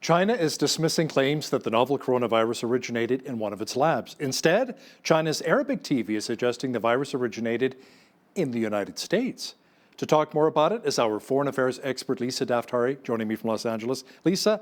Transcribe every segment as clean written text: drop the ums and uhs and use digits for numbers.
China is dismissing claims that the novel coronavirus originated in one of its labs. Instead, China's Arabic TV is suggesting the virus originated in the United States. To talk more about it is our foreign affairs expert, Lisa Daftari, joining me from Los Angeles. Lisa,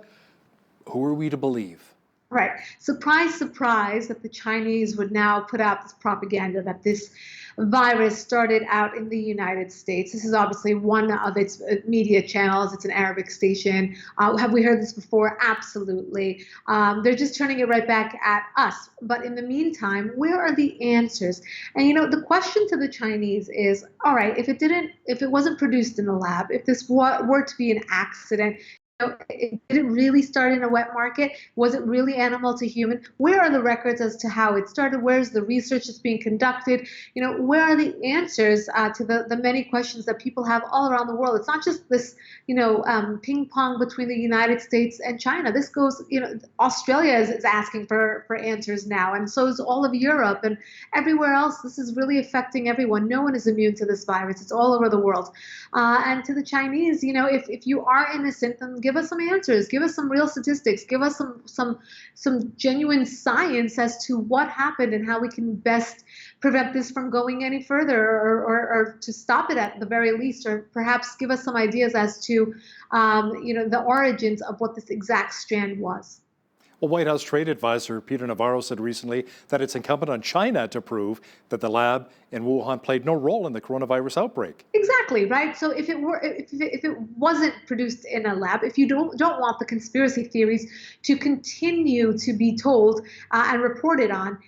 who are we to believe? Right. Surprise, surprise that the Chinese would now put out this propaganda that this virus started out in the United States. This is obviously one of its media channels. It's an Arabic station. Have we heard this before? Absolutely. They're just turning it right back at us. But in the meantime, where are the answers? And the question to the Chinese is, all right, if it wasn't produced in a lab, if this were to be an accident, did it really start in a wet market? Was it really animal to human? Where are the records as to how it started? Where's the research that's being conducted? Where are the answers to the many questions that people have all around the world? It's not just this, ping pong between the United States and China. This goes, Australia is asking for answers now, and so is all of Europe and everywhere else. This is really affecting everyone. No one is immune to this virus. It's all over the world. And to the Chinese, if you are innocent, then give us some answers, give us some real statistics, give us some genuine science as to what happened and how we can best prevent this from going any further, or to stop it at the very least, or perhaps give us some ideas as to the origins of what this exact strand was. Well, White House Trade Advisor Peter Navarro said recently that it's incumbent on China to prove that the lab in Wuhan played no role in the coronavirus outbreak. Exactly, right? So if it wasn't produced in a lab, if you don't want the conspiracy theories to continue to be told and reported on,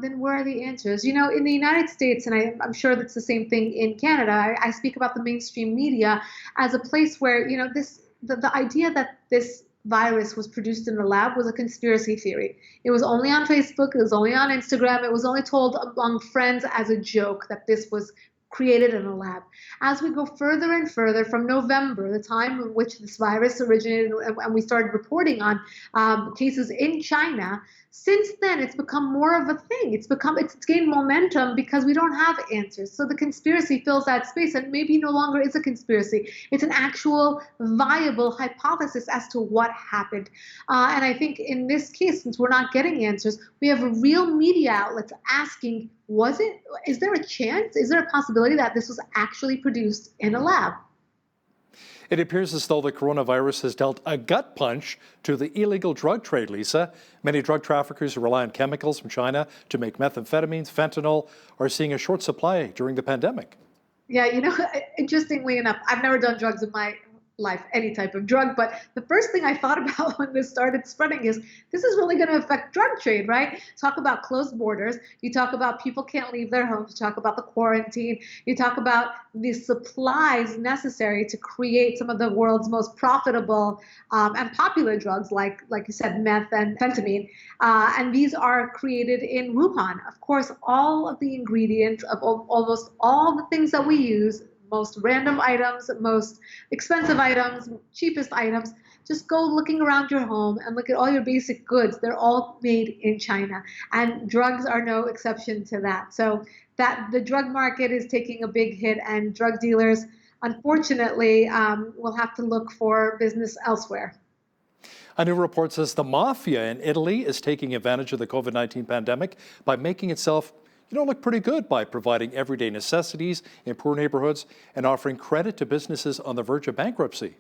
then where are the answers? In the United States, and I'm sure that's the same thing in Canada, I speak about the mainstream media as a place where, the idea that this virus was produced in the lab was a conspiracy theory. It was only on Facebook, it was only on Instagram, it was only told among friends as a joke that this was created in a lab. As we go further and further from November, the time in which this virus originated, and we started reporting on cases in China, since then it's become more of a thing. It's gained momentum because we don't have answers. So the conspiracy fills that space, and maybe no longer is a conspiracy. It's an actual viable hypothesis as to what happened. And I think in this case, since we're not getting answers, we have real media outlets asking, is there a chance? Is there a possibility that this was actually produced in a lab? It appears as though the coronavirus has dealt a gut punch to the illegal drug trade, Lisa. Many drug traffickers who rely on chemicals from China to make methamphetamines, fentanyl, are seeing a short supply during the pandemic. Yeah, interestingly enough, I've never done drugs in my life, any type of drug, but the first thing I thought about when this started spreading is this is really going to affect drug trade, right? Talk about closed borders, you talk about people can't leave their homes, you talk about the quarantine, you talk about the supplies necessary to create some of the world's most profitable and popular drugs, like you said, meth and fentanyl, and these are created in Wuhan. Of course, all of the ingredients of almost all the things that we use, most random items, most expensive items, cheapest items, just go looking around your home and look at all your basic goods. They're all made in China, and drugs are no exception to that. So that the drug market is taking a big hit, and drug dealers, unfortunately, will have to look for business elsewhere. A new report says the Mafia in Italy is taking advantage of the COVID-19 pandemic by making itself look pretty good by providing everyday necessities in poor neighborhoods and offering credit to businesses on the verge of bankruptcy.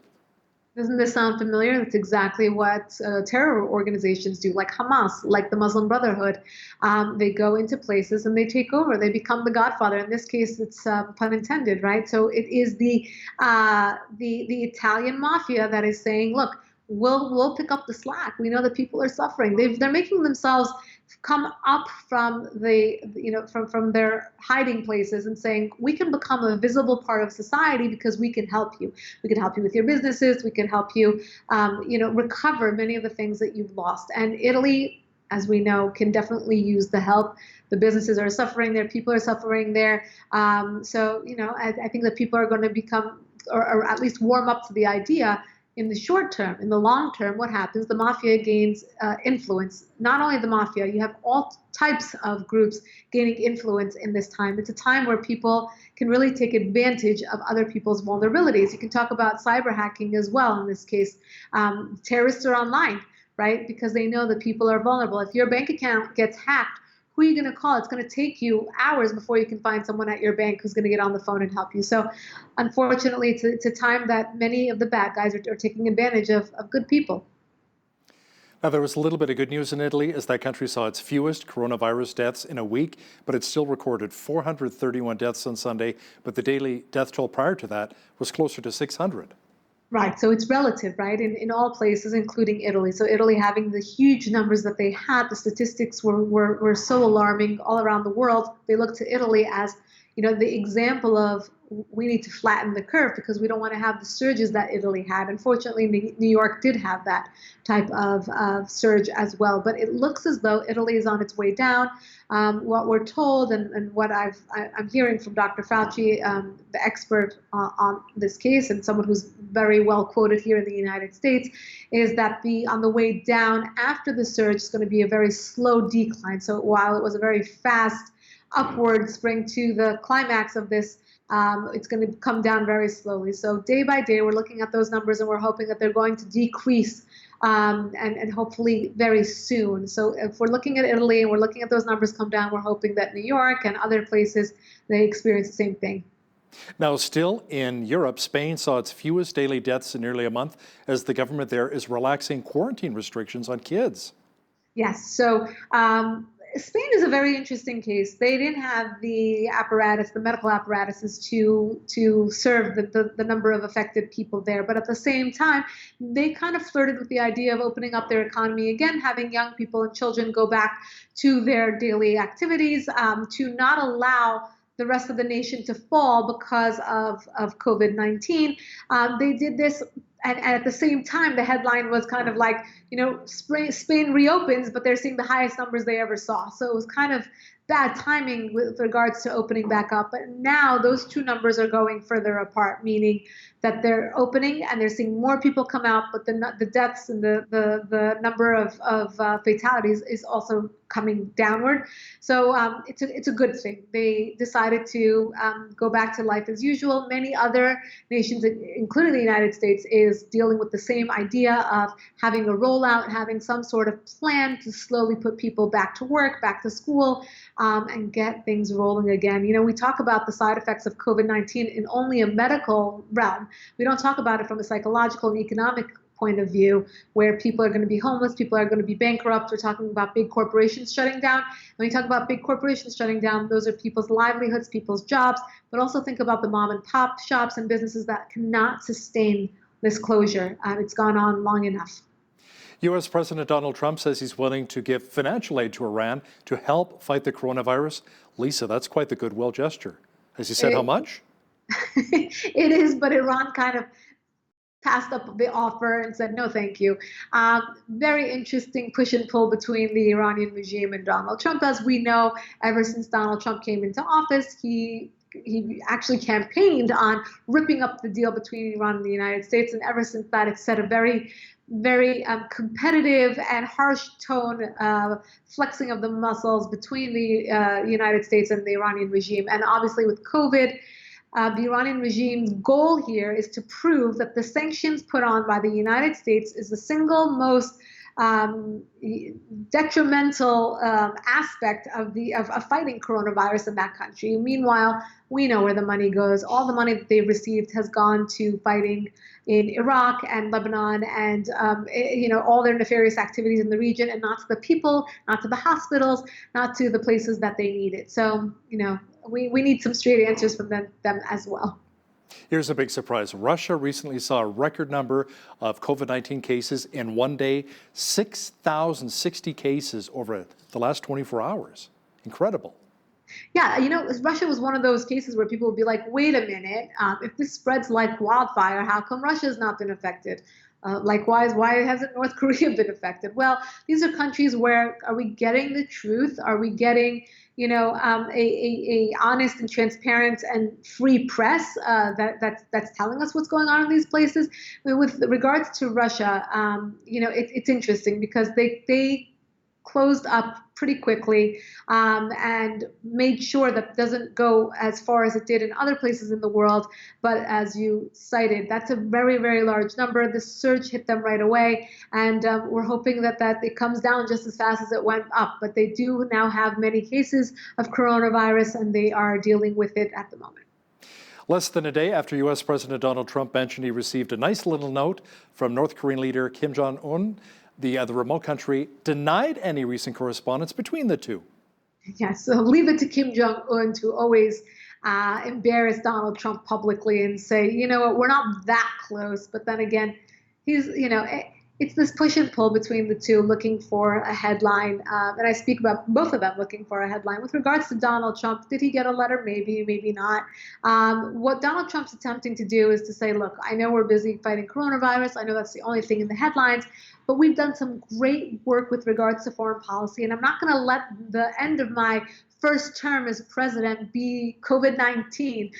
Doesn't this sound familiar? That's exactly what terror organizations do, like Hamas, like the Muslim Brotherhood. They go into places and they take over. They become the godfather. In this case, it's pun intended, right? So it is the Italian mafia that is saying, look, we'll pick up the slack. We know that people are suffering. They're making themselves come up from from their hiding places and saying, we can become a visible part of society because we can help you. We can help you with your businesses. We can help you, recover many of the things that you've lost. And Italy, as we know, can definitely use the help. The businesses are suffering there. People are suffering there. So, I think that people are going to become, or at least warm up to the idea in the short term. In the long term, what happens? The mafia gains influence. Not only the mafia, you have all types of groups gaining influence in this time. It's a time where people can really take advantage of other people's vulnerabilities. You can talk about cyber hacking as well in this case. Terrorists are online, right? Because they know that people are vulnerable. If your bank account gets hacked, who are you going to call? It's going to take you hours before you can find someone at your bank who's going to get on the phone and help you. So unfortunately, it's a time that many of the bad guys are taking advantage of good people. Now, there was a little bit of good news in Italy as that country saw its fewest coronavirus deaths in a week, but it still recorded 431 deaths on Sunday, but the daily death toll prior to that was closer to 600. Right. So it's relative, right? In all places, including Italy. So Italy having the huge numbers that they had, the statistics were so alarming all around the world. They looked to Italy as, the example of we need to flatten the curve because we don't want to have the surges that Italy had. Unfortunately, New York did have that type of surge as well. But it looks as though Italy is on its way down. What we're told and what I'm hearing from Dr. Fauci, the expert on this case and someone who's very well quoted here in the United States, is that on the way down after the surge is going to be a very slow decline. So while it was a very fast upward spring to the climax of this, it's going to come down very slowly. So day by day, we're looking at those numbers and we're hoping that they're going to decrease and hopefully very soon. So if we're looking at Italy and we're looking at those numbers come down, we're hoping that New York and other places, they experience the same thing. Now, still in Europe, Spain saw its fewest daily deaths in nearly a month as the government there is relaxing quarantine restrictions on kids. Yes. So Spain is a very interesting case. They didn't have the apparatus, the medical apparatuses to serve the number of affected people there. But at the same time, they kind of flirted with the idea of opening up their economy again, having young people and children go back to their daily activities, to not allow the rest of the nation to fall because of COVID-19. They did this. And at the same time, the headline was kind of like, Spain reopens, but they're seeing the highest numbers they ever saw. So it was kind of bad timing with regards to opening back up. But now those two numbers are going further apart, meaning that they're opening and they're seeing more people come out, but the deaths and the number of fatalities is also coming downward. So it's a good thing. They decided to go back to life as usual. Many other nations, including the United States, is dealing with the same idea of having a rollout, having some sort of plan to slowly put people back to work, back to school, and get things rolling again. We talk about the side effects of COVID-19 in only a medical realm. We don't talk about it from a psychological and economic point of view, where people are going to be homeless, people are going to be bankrupt. We're talking about big corporations shutting down. When you talk about big corporations shutting down, those are people's livelihoods, people's jobs, but also think about the mom and pop shops and businesses that cannot sustain this closure. It's gone on long enough. U.S. President Donald Trump says he's willing to give financial aid to Iran to help fight the coronavirus. Lisa, that's quite the goodwill gesture. Has he said how much? It is, but Iran kind of passed up the offer and said, no, thank you. Very interesting push and pull between the Iranian regime and Donald Trump. As we know, ever since Donald Trump came into office, he actually campaigned on ripping up the deal between Iran and the United States. And ever since that, it's set a very competitive and harsh tone, flexing of the muscles between the United States and the Iranian regime. And obviously with COVID, the Iranian regime's goal here is to prove that the sanctions put on by the United States is the single most detrimental aspect of fighting coronavirus in that country. Meanwhile, we know where the money goes. All the money that they've received has gone to fighting in Iraq and Lebanon and all their nefarious activities in the region, and not to the people, not to the hospitals, not to the places that they need it. So we need some straight answers from them as well. Here's a big surprise. Russia recently saw a record number of COVID-19 cases in one day, 6,060 cases over the last 24 hours. Incredible. Yeah, Russia was one of those cases where people would be like, wait a minute, if this spreads like wildfire, how come Russia's not been affected? Likewise, why hasn't North Korea been affected? Well, these are countries where, are we getting the truth? Are we getting a honest and transparent and free press that's telling us what's going on in these places. With regards to Russia, it's interesting because they closed up pretty quickly, and made sure that it doesn't go as far as it did in other places in the world. But as you cited, that's a very, very large number. The surge hit them right away, and we're hoping that it comes down just as fast as it went up. But they do now have many cases of coronavirus, and they are dealing with it at the moment. Less than a day after U.S. President Donald Trump mentioned he received a nice little note from North Korean leader Kim Jong-un, the remote country denied any recent correspondence between the two. Yes, so leave it to Kim Jong-un to always embarrass Donald Trump publicly and say, you know what, we're not that close. But then again, it's this push and pull between the two looking for a headline. And I speak about both of them looking for a headline. With regards to Donald Trump, did he get a letter? Maybe, maybe not. What Donald Trump's attempting to do is to say, look, I know we're busy fighting coronavirus. I know that's the only thing in the headlines. But we've done some great work with regards to foreign policy. And I'm not going to let the end of my first term as president be COVID-19.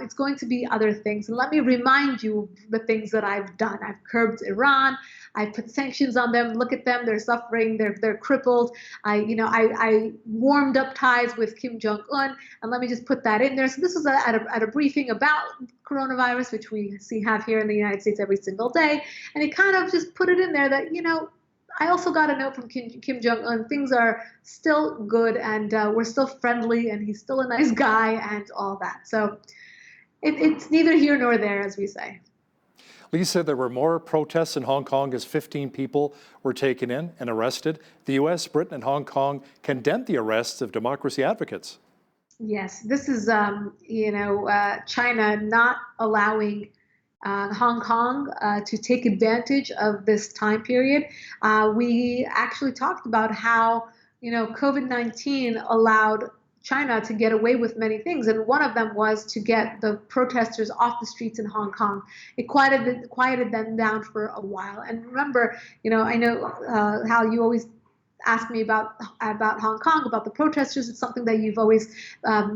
It's going to be other things. And let me remind you the things that I've done. I've curbed Iran. I've put sanctions on them. Look at them. They're suffering. They're crippled. I warmed up ties with Kim Jong-un. And let me just put that in there. So this was at a briefing about coronavirus, which we have here in the United States every single day. And it kind of just put it in there that, I also got a note from Kim Jong-un. Things are still good, and we're still friendly, and he's still a nice guy, and all that. So it's neither here nor there, as we say. Lisa, there were more protests in Hong Kong as 15 people were taken in and arrested. The U.S., Britain, and Hong Kong condemned the arrests of democracy advocates. Yes, this is, China not allowing Hong Kong to take advantage of this time period. We actually talked about how, COVID-19 allowed China to get away with many things. And one of them was to get the protesters off the streets in Hong Kong. It quieted them down for a while. And remember, I know how you always ask me about Hong Kong, about the protesters. It's something that you've always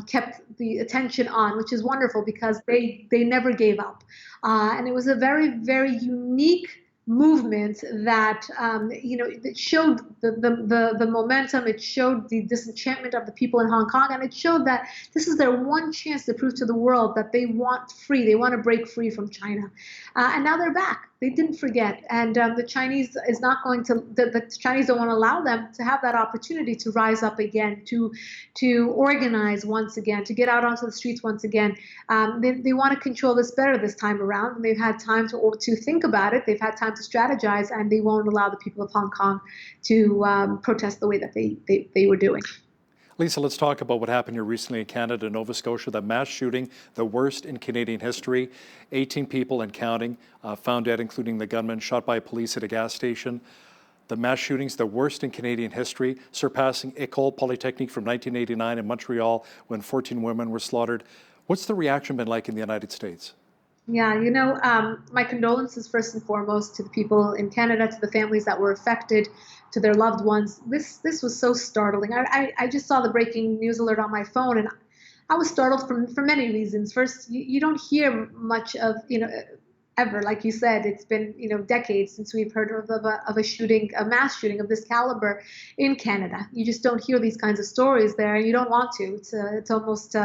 kept the attention on, which is wonderful because they never gave up. And it was a very, very unique movement that it showed the momentum. It showed the disenchantment of the people in Hong Kong, and it showed that this is their one chance to prove to the world that they want free. They want to break free from China, and now they're back. They didn't forget, and the Chinese is not going to. The Chinese don't want to allow them to have that opportunity to rise up again, to organize once again, to get out onto the streets once again. They want to control this better this time around. And they've had time to think about it. They've had time to strategize, and they won't allow the people of Hong Kong to protest the way that they were doing. Lisa, let's talk about what happened here recently in Canada, Nova Scotia, the mass shooting, the worst in Canadian history. 18 people and counting found dead, including the gunman shot by police at a gas station. The mass shootings, the worst in Canadian history, surpassing École Polytechnique from 1989 in Montreal when 14 women were slaughtered. What's the reaction been like in the United States? Yeah, my condolences first and foremost to the people in Canada, to the families that were affected, to their loved ones. This was so startling. I just saw the breaking news alert on my phone, and I was startled for many reasons. First, you don't hear much of, ever, like you said, it's been, decades since we've heard of a shooting, a mass shooting of this caliber in Canada. You just don't hear these kinds of stories there, and you don't want to. It's almost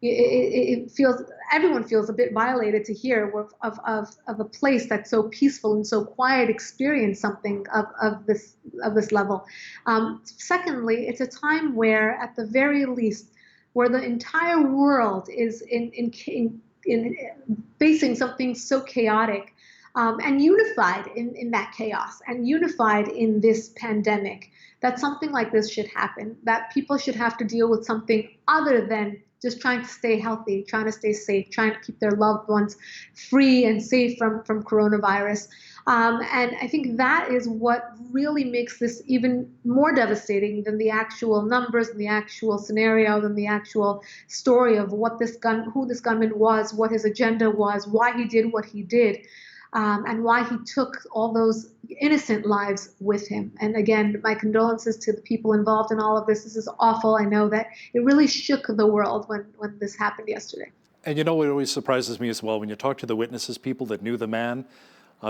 it feels, everyone feels a bit violated to hear of a place that's so peaceful and so quiet experience something of this level. Secondly, it's a time where, at the very least, where the entire world is in facing something so chaotic, and unified in that chaos, and unified in this pandemic, that something like this should happen, that people should have to deal with something other than just trying to stay healthy, trying to stay safe, trying to keep their loved ones free and safe from coronavirus. And I think that is what really makes this even more devastating than the actual numbers, than the actual scenario, than the actual story of who this gunman was, what his agenda was, why he did what he did. and why he took all those innocent lives with him. And again, my condolences to the people involved in all of this. This is awful. I know that it really shook the world when this happened yesterday. And you know what always surprises me as well, when you talk to the witnesses, people that knew the man,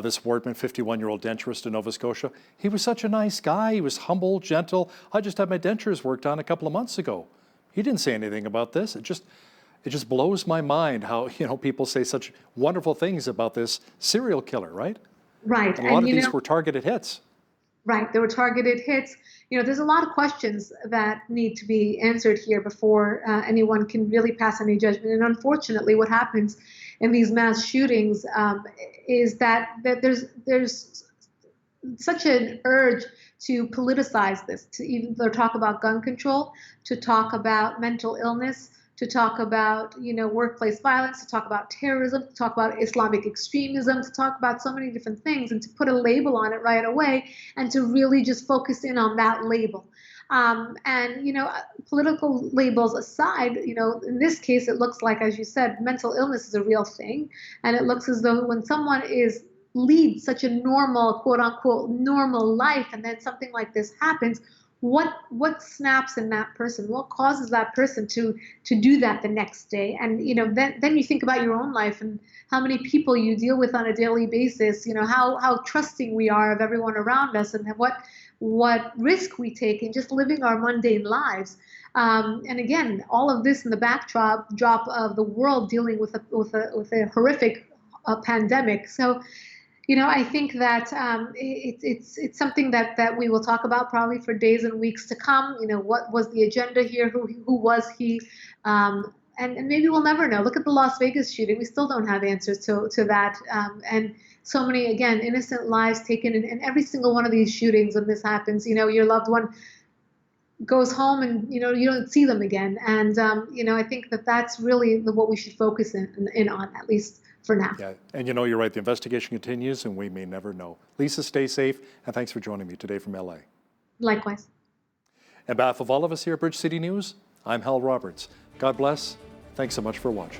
this Wardman, 51-year-old denturist in Nova Scotia, he was such a nice guy. He was humble, gentle. I just had my dentures worked on a couple of months ago. He didn't say anything about this. It just blows my mind how, people say such wonderful things about this serial killer, right? Right. And a lot of these were targeted hits. Right. There were targeted hits. There's a lot of questions that need to be answered here before anyone can really pass any judgment. And unfortunately, what happens in these mass shootings is that there's such an urge to politicize this, to either talk about gun control, to talk about mental illness, to talk about workplace violence, to talk about terrorism, to talk about Islamic extremism, to talk about so many different things, and to put a label on it right away, and to really just focus in on that label. Political labels aside, in this case, it looks like, as you said, mental illness is a real thing, and it looks as though when someone leads such a normal, quote unquote, normal life, and then something like this happens, what snaps in that person? What causes that person to do that the next day? And then you think about your own life and how many people you deal with on a daily basis. How trusting we are of everyone around us, and what risk we take in just living our mundane lives. And again, all of this in the backdrop of the world dealing with a horrific pandemic. So, I think that it's something that we will talk about probably for days and weeks to come. What was the agenda here? Who was he? And maybe we'll never know. Look at the Las Vegas shooting. We still don't have answers to that. And so many, again, innocent lives taken in every single one of these shootings. When this happens, your loved one goes home and you don't see them again. And I think that's really what we should focus in on, at least for now. Yeah, and you're right. The investigation continues, and we may never know. Lisa, stay safe, and thanks for joining me today from LA. Likewise. On behalf of all of us here at Bridge City News, I'm Hal Roberts. God bless. Thanks so much for watching.